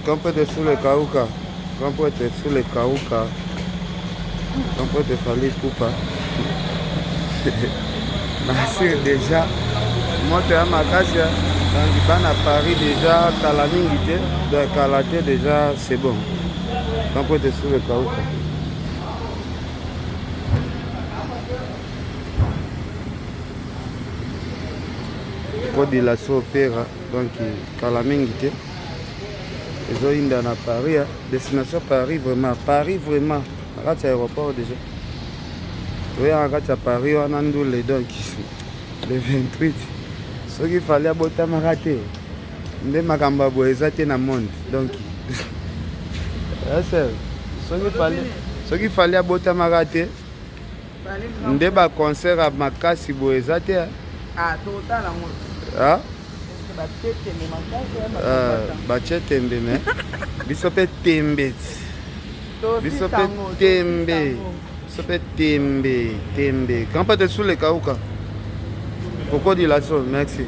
Campo de Sule Kauka. Campo de Sule Kauka. Campo de Fali Poupa. Nasir déjà. Moto ya makasi. Donc ban à Paris déjà. Kalamingité. Donc Kalaté déjà c'est bon. Campo de Sule Kauka. Kodi la opéra. Donc Kalamingité. Ils ont une dans Paris, destination Paris vraiment, à l'aéroport déjà. Oui, à Paris, on a les donc le 28. Ce qu'il fallait aboter maraté. Ndé makamba boezate na monde. Donc, ce qu'il fallait aboter maraté. Ndé ba concert à makasi boezate. Ah, total la monde. Ah? Bache tembe me biso pe tembe biso pe tembe Campo de Sule Kauka. Pourquoi dire la chose? Merci.